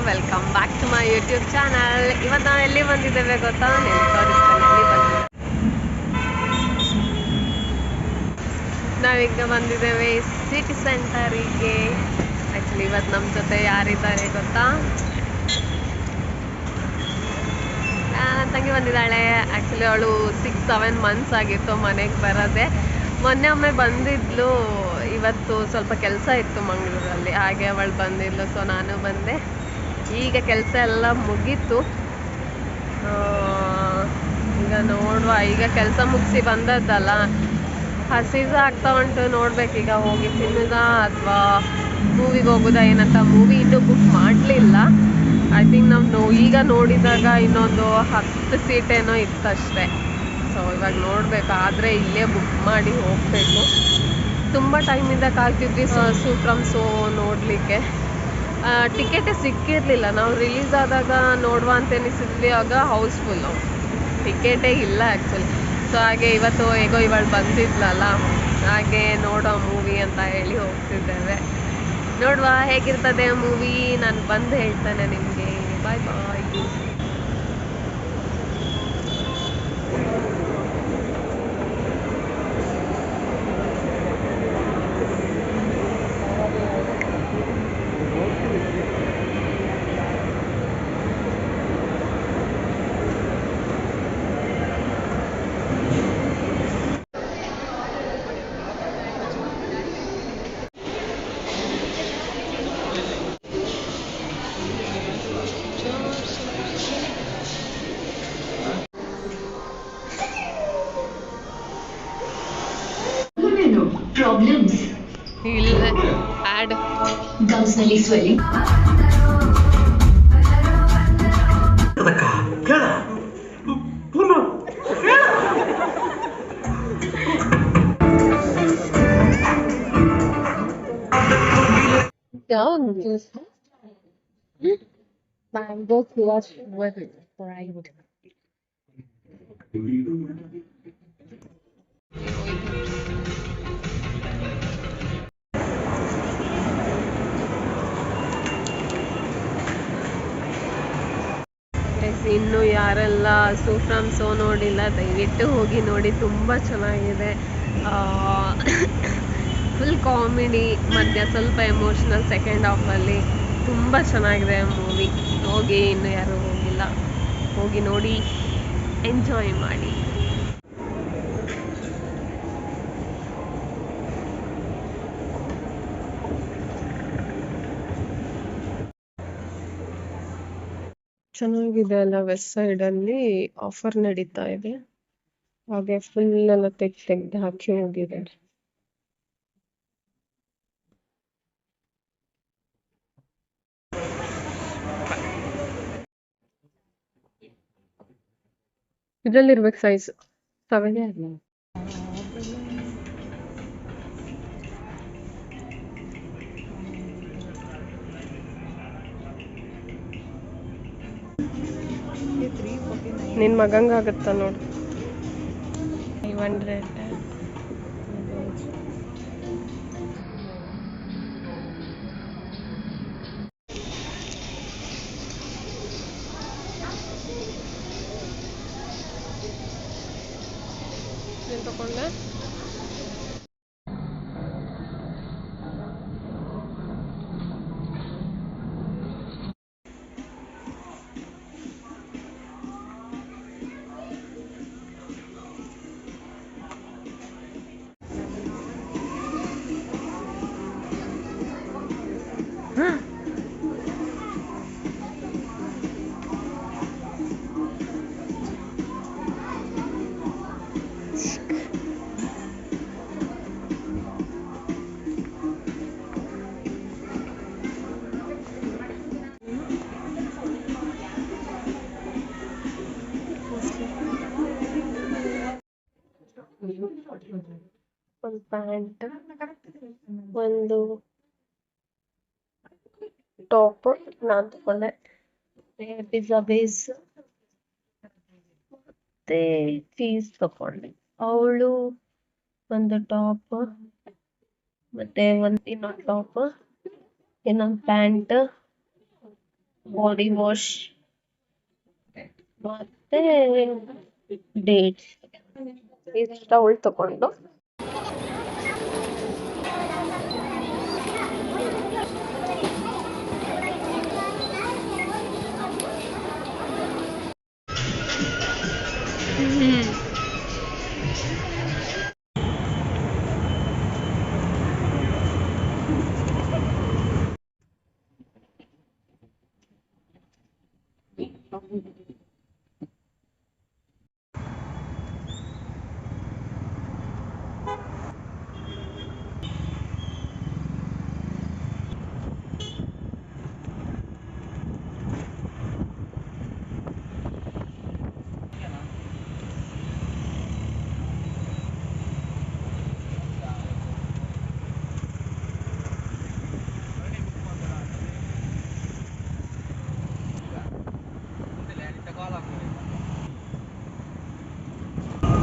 Welcome back to my YouTube channel. ಇವತ್ತು ನಾವು ಎಲ್ಲಿ ಬಂದಿದ್ದೇವೆ ಗೊತ್ತಾ? ನಾನು ತೋರಿಸ್ತೇನೆ. ಎಲ್ಲಿ ಬಂದಿದ್ದೇವೆ, ನಾವೀಗ ಬಂದಿದ್ದೇವೆ ಸಿಟಿ ಸೆಂಟರಿಗೆ. ಆ್ಯಕ್ಚುಲಿ ಇವತ್ತು ನಮ್ಮ ಜೊತೆ ಯಾರಿದ್ದಾರೆ ಗೊತ್ತಾ? ತಂಗಿ ಬಂದಿದ್ದಾಳೆ. ಆ್ಯಕ್ಚುಲಿ ಅವಳು 6-7 ಮಂತ್ಸ್ ಆಗಿತ್ತು ಮನೆಗೆ ಬರೋದೆ. ಮೊನ್ನೆ ಒಮ್ಮೆ ಬಂದಿದ್ಲು. ಇವತ್ತು ಸ್ವಲ್ಪ ಕೆಲಸ ಇತ್ತು ಮಂಗಳೂರಲ್ಲಿ, ಹಾಗೆ ಅವಳು ಬಂದಿದ್ಲು. ಸೊ ನಾನು ಬಂದೆ. ಈಗ ಕೆಲಸ ಎಲ್ಲ ಮುಗೀತು. ಈಗ ನೋಡುವ, ಈಗ ಕೆಲಸ ಮುಗಿಸಿ ಬಂದದ್ದಲ್ಲ, ಹಸಿದ ಆಗ್ತಾ ಉಂಟು. ನೋಡ್ಬೇಕೀಗ ಹೋಗಿ ತಿನ್ನುದಾ ಅಥವಾ ಮೂವಿಗೆ ಹೋಗೋದಾ ಏನಂತ. ಮೂವಿ ಇನ್ನೂ ಬುಕ್ ಮಾಡಲಿಲ್ಲ. ಐ ಥಿಂಕ್ ನಾವು ಈಗ ನೋಡಿದಾಗ ಇನ್ನೊಂದು 10 ಸೀಟೇನೋ ಇತ್ತಷ್ಟೇ. ಸೊ ಇವಾಗ ನೋಡಬೇಕು, ಆದರೆ ಇಲ್ಲೇ ಬುಕ್ ಮಾಡಿ ಹೋಗಬೇಕು. ತುಂಬ ಟೈಮಿಂದ ಕಾಯ್ತಿದ್ವಿ ಸೂಫ್ರಮ್ ಶೋ ನೋಡಲಿಕ್ಕೆ. ಟಿಕೆಟೇ ಸಿಕ್ಕಿರಲಿಲ್ಲ. ನಾವು ರಿಲೀಸ್ ಆದಾಗ ನೋಡುವ ಅಂತ ಎನಿಸಿದ್ವಿ, ಆಗ ಹೌಸ್ಫುಲ್ಲು, ಟಿಕೆಟೇ ಇಲ್ಲ ಆ್ಯಕ್ಚುಲಿ. ಸೊ ಹಾಗೆ ಇವತ್ತು ಹೇಗೋ ಇವಳು ಬಂದಿದ್ಲಲ್ಲ, ಹಾಗೆ ನೋಡೋ ಮೂವಿ ಅಂತ ಹೇಳಿ ಹೋಗ್ತಿದ್ದೇವೆ. ನೋಡುವ ಹೇಗಿರ್ತದೆ ಮೂವಿ, ನಾನು ಬಂದು ಹೇಳ್ತೇನೆ ನಿಮಗೆ. ಬಾಯ್ ಬಾಯ್. ಪ್ರಾಬ್ಲಮ್ಸ್ ಇಲ್ಲ ಆ್ಯಡ್ ಗಮ್ಸ್ ನಲ್ಲಿ swelling. down just mango plus with fried. ಇನ್ನು ಯಾರೆಲ್ಲ ಸೂಫ್ರಮ್ ಶೋ ನೋಡಿಲ್ಲ, ದಯವಿಟ್ಟು ಹೋಗಿ ನೋಡಿ. ತುಂಬ ಚೆನ್ನಾಗಿದೆ. ಫುಲ್ ಕಾಮಿಡಿ, ಮಧ್ಯ ಸ್ವಲ್ಪ ಎಮೋಷ್ನಲ್ ಸೆಕೆಂಡ್ ಹಾಫಲ್ಲಿ. ತುಂಬ ಚೆನ್ನಾಗಿದೆ ಮೂವಿ. ಹೋಗಿ, ಇನ್ನು ಯಾರು ಹೋಗಿಲ್ಲ, ಹೋಗಿ ನೋಡಿ, ಎಂಜಾಯ್ ಮಾಡಿ. ಚೆನ್ನಾಗಿದೆ ಅಲ್ಲ. ವೆಸ್ಟ್ ಸೈಡಲ್ಲಿ ಆಫರ್ ನಡೀತಾ ಇದೆ. ಹಾಗೆ ಫುಲ್ ಎಲ್ಲ ತೆಗ್ದು ಹಾಕಿ ಹೋಗಿದ್ದಾರೆ. ಇದ್ರಲ್ಲಿರ್ಬೇಕು ಸೈಜ್ 7. ನಿನ್ನ ಮಗಂಗಾಗತ್ತ ನೋಡು. 500 ನೀನು ತಗೊಂಡೆ. ಒಂದು ಪ್ಯಾಂಟ್, ಒಂದು ಟಾಪ್ ನಾನು ತಗೊಂಡೆ. ಪಿಜ್ಜಾ ಬೇಸ್ ಮತ್ತೆ ಚೀಸ್ ತಗೊಂಡೆ. ಅವಳು ಒಂದು ಟಾಪ್, ಮತ್ತೆ ಇನ್ನೊಂದು ಟಾಪ್, ಇನ್ನೊಂದು ಪ್ಯಾಂಟ್, ಬಾಡಿ ವಾಶ್ ಮತ್ತೆ ಡೇಟ್ಸ್ ಇಷ್ಟ ಉಳ್ ತಗೊಂಡು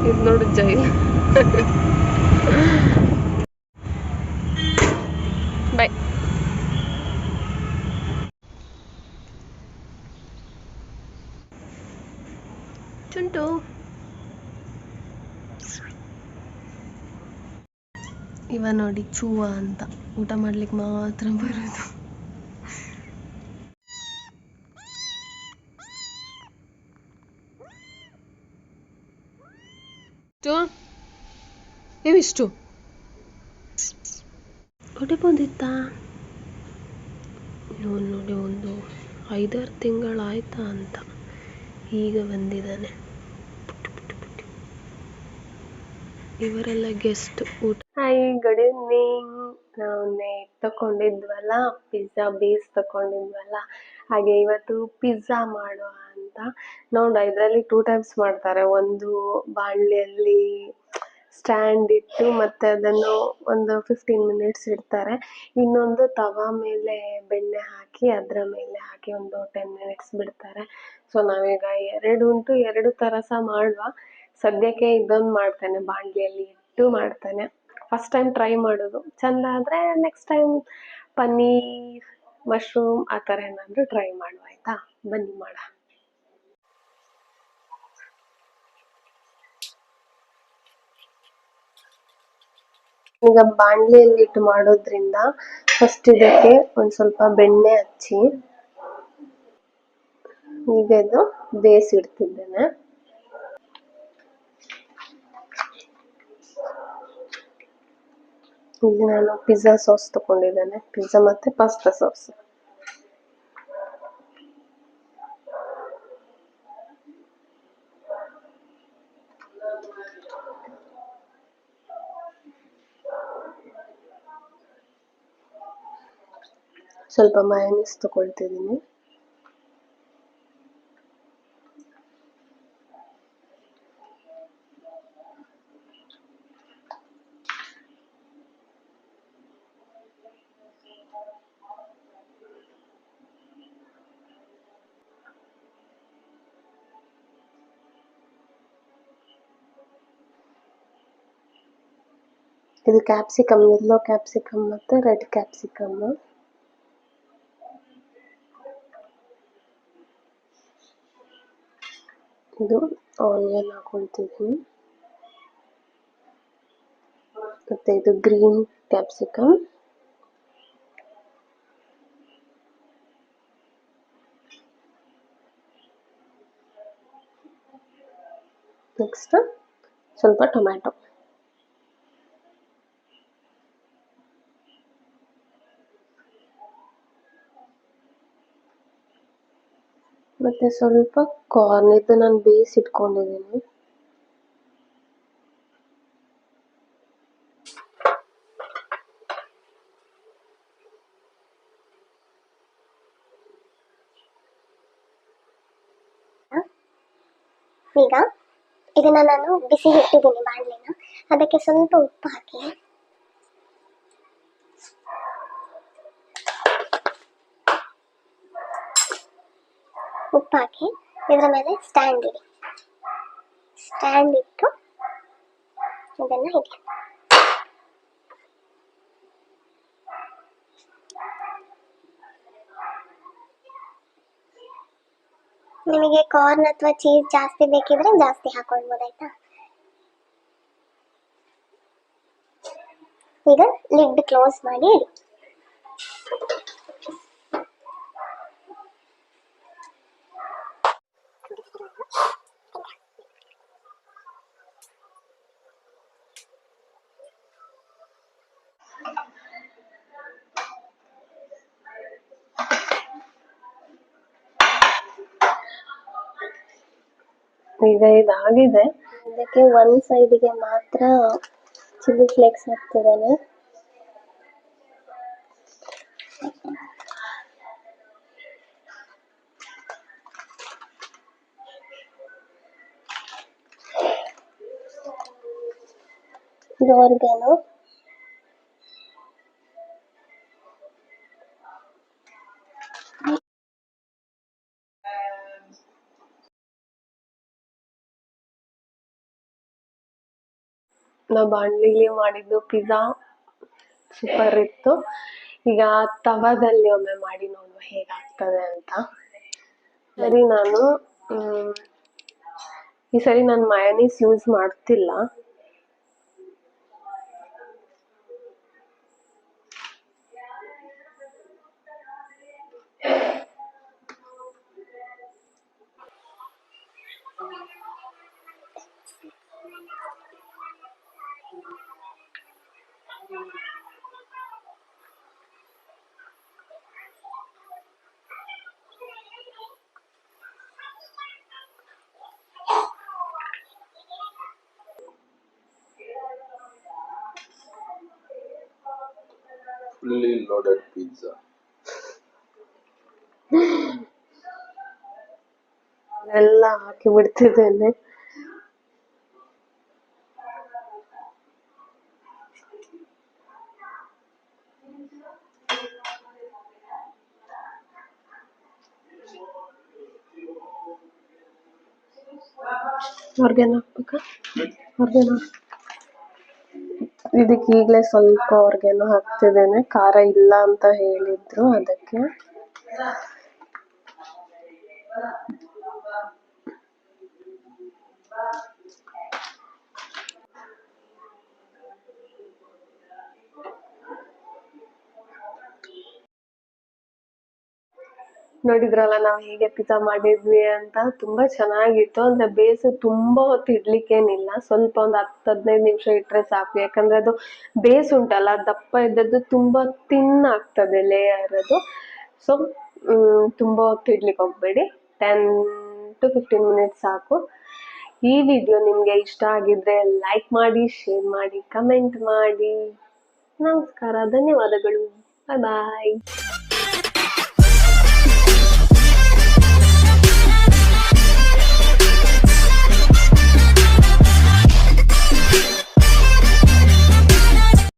ಇದು ನೋಡು ಜೈಲ್ ಬಾಯ್ ಚುಂಟು ಇವ ನೋಡಿ ಚೂವ ಅಂತ ಊಟ ಮಾಡ್ಲಿಕ್ಕೆ ಮಾತ್ರ ಬರೋದು. ಇವಿಷ್ಟು ಹೊಡಿಬೋದಿತ್ತಾ? ಇವನು ನೋಡಿ ಒಂದು 5-6 ತಿಂಗಳಾಯ್ತಾ ಅಂತ ಈಗ ಬಂದಿದ್ದಾನೆ. ಇವರೆಲ್ಲ ಗೆಸ್ಟ್ ಊಟ. Hi, good evening. ನಾವು ತಗೊಂಡಿದ್ವಲ್ಲ ಪಿಜ್ಜಾ ಬೇಸ್ ತಗೊಂಡಿದ್ವಲ್ಲ, ಹಾಗೆ ಇವತ್ತು ಪಿಜ್ಜಾ ಮಾಡುವ ಅಂತ. ನೋಡ, ಇದರಲ್ಲಿ 2 ಟೈಪ್ಸ್ ಮಾಡ್ತಾರೆ. ಒಂದು ಬಾಣಲೆಯಲ್ಲಿ ಸ್ಟ್ಯಾಂಡ್ ಇಟ್ಟು ಮತ್ತೆ ಅದನ್ನು ಒಂದು 15 ಮಿನಿಟ್ಸ್ ಇಡ್ತಾರೆ. ಇನ್ನೊಂದು ತವಾ ಮೇಲೆ ಬೆಣ್ಣೆ ಹಾಕಿ ಅದರ ಮೇಲೆ ಹಾಕಿ ಒಂದು 10 ಮಿನಿಟ್ಸ್ ಬಿಡ್ತಾರೆ. ಸೊ ನಾವೀಗ 2 ಉಂಟು, 2 ಥರ ಸಹ ಮಾಡುವ. ಸದ್ಯಕ್ಕೆ ಇದೊಂದು ಮಾಡ್ತೇನೆ, ಬಾಣಲೆಯಲ್ಲಿ ಇಟ್ಟು ಮಾಡ್ತೇನೆ. ಫಸ್ಟ್ ಟೈಮ್ ಟ್ರೈ ಮಾಡೋದು. ಚೆಂದ ಆದರೆ ನೆಕ್ಸ್ಟ್ ಟೈಮ್ ಪನ್ನೀರ್, ಮಶ್ರೂಮ್ ಆ ಥರ ಏನಾದರೂ ಟ್ರೈ ಮಾಡುವ. ಆಯಿತಾ, ಬನ್ನಿ ಮಾಡ. ಈಗ ಬಾಣಲೆಯಲ್ಲಿ ಇಟ್ಟು ಮಾಡೋದ್ರಿಂದ ಫಸ್ಟ್ ಇದಕ್ಕೆ ಒಂದು ಸ್ವಲ್ಪ ಬೆಣ್ಣೆ ಹಚ್ಚಿ ಈಗ ಇದು ಬೇಸ್ ಇಡ್ತಿದ್ದೇನೆ. ಇಲ್ಲಿ ನಾನು ಪಿಜ್ಜಾ ಸಾಸ್ ತಗೊಂಡಿದ್ದೇನೆ, ಪಿಜ್ಜಾ ಮತ್ತೆ ಪಾಸ್ತಾ ಸಾಸ್. ಸ್ವಲ್ಪ ಮಯೋನೀಸ್ ತಗೊಳ್ತಿದ್ದೀನಿ. ಇದು ಕ್ಯಾಪ್ಸಿಕಮ್, ಯೆಲ್ಲೋ ಕ್ಯಾಪ್ಸಿಕಮ್ ಮತ್ತು ರೆಡ್ ಕ್ಯಾಪ್ಸಿಕಮ್. ಇದು ಆನಿಯನ್ ಹಾಕೊಳ್ತಿದ್ದೀನಿ. ಮತ್ತೆ ಇದು ಗ್ರೀನ್ ಕ್ಯಾಪ್ಸಿಕಮ್. ನೆಕ್ಸ್ಟ್ ಸ್ವಲ್ಪ ಟೊಮ್ಯಾಟೊ. ಮತ್ತೆ ಸ್ವಲ್ಪ ಕಾರ್ನ್, ಇದು ನಾನು ಬೇಯಿಸಿಟ್ಕೊಂಡಿದ್ದೀನಿ. ಈಗ ಇದನ್ನ ನಾನು ಬಿಸಿ ಇಟ್ಟಿದ್ದೀನಿ ಬಾಣಲೆನ. ಅದಕ್ಕೆ ಸ್ವಲ್ಪ ಉಪ್ಪು ಹಾಕಿ ಇದರ ಮೇಲೆ ಸ್ಟ್ಯಾಂಡ್ ಇಡಿ. ಸ್ಟ್ಯಾಂಡ್ ಇಟ್ಟು ಇದನ್ನ ಇಡಿ. ನಿಮಗೆ ಕಾರ್ನ್ ಅಥವಾ ಚೀಸ್ ಜಾಸ್ತಿ ಬೇಕಿದ್ರೆ ಜಾಸ್ತಿ ಹಾಕೊಳ್ಬೋದಾಯ್ತಾ. ಈಗ ಲಿಡ್ ಕ್ಲೋಸ್ ಮಾಡಿ ಇಡಿ. ಈಗ ಇದಾಗಿದೆ. ಇದಕ್ಕೆ ಒಂದು ಸೈಡಿಗೆ ಮಾತ್ರ ಚಿಲ್ಲಿ ಫ್ಲೇಕ್ಸ್ ಹಾಕ್ತಿದ್ದೇನೆ. ಇದು ಆರ್ಗ್ಯಾನೋ. ನಾವು ಬಾಣಲಿಲಿ ಮಾಡಿದ್ದು ಪಿಜ್ಜಾ ಸೂಪರ್ ಇತ್ತು. ಈಗ ತವಾದಲ್ಲಿ ಒಮ್ಮೆ ಮಾಡಿ ನೋಡುವ ಹೇಗಾಗ್ತದೆ ಅಂತ. ಸರಿ, ಈ ಸರಿ ನಾನು ಮಯೋನೀಸ್ ಯೂಸ್ ಮಾಡ್ತಿಲ್ಲ. Fully loaded pizza. ಎಲ್ಲ ಹಾಕಿ ಬಿಡ್ತಿದ್ದೇನೆ. ಆರ್ಗ್ಯಾನೋ ಹಾಕ್ಬೇಕಾ? ಆರ್ಗ್ಯಾನೋ ಇದಕ್ಕೆ ಈಗಲೇ ಸ್ವಲ್ಪ ಆರ್ಗ್ಯಾನೋ ಹಾಕ್ತಿದ್ದೇನೆ. ಖಾರ ಇಲ್ಲ ಅಂತ ಹೇಳಿದ್ರು ಅದಕ್ಕೆ. ನೋಡಿದ್ರಲ್ಲ ನಾವು ಹೇಗೆ ಪಿಜ್ಜಾ ಮಾಡಿದ್ವಿ ಅಂತ. ತುಂಬಾ ಚೆನ್ನಾಗಿತ್ತು. ಅಂದ್ರೆ ಬೇಸು ತುಂಬಾ ಹೊತ್ತು ಇಡ್ಲಿಕ್ಕೇನಿಲ್ಲ, ಸ್ವಲ್ಪ ಒಂದು 10-15 ನಿಮಿಷ ಇಟ್ರೆ ಸಾಕು. ಯಾಕಂದ್ರೆ ಅದು ಬೇಸ್ ಉಂಟಲ್ಲ, ದಪ್ಪ ಇದ್ದದ್ದು ತುಂಬಾ ತಿನ್ ಆಗ್ತದೆ ಲೇಯರ್ ಅದು. ಸೊ ತುಂಬಾ ಹೊತ್ತು ಇಡ್ಲಿಕ್ಕೆ ಹೋಗ್ಬೇಡಿ, 10 to 15 ಮಿನಿಟ್ಸ್ ಸಾಕು. ಈ ವಿಡಿಯೋ ನಿಮ್ಗೆ ಇಷ್ಟ ಆಗಿದ್ರೆ ಲೈಕ್ ಮಾಡಿ, ಶೇರ್ ಮಾಡಿ, ಕಮೆಂಟ್ ಮಾಡಿ. ನಮಸ್ಕಾರ, ಧನ್ಯವಾದಗಳು, ಬಾಯ್ ಬಾಯ್.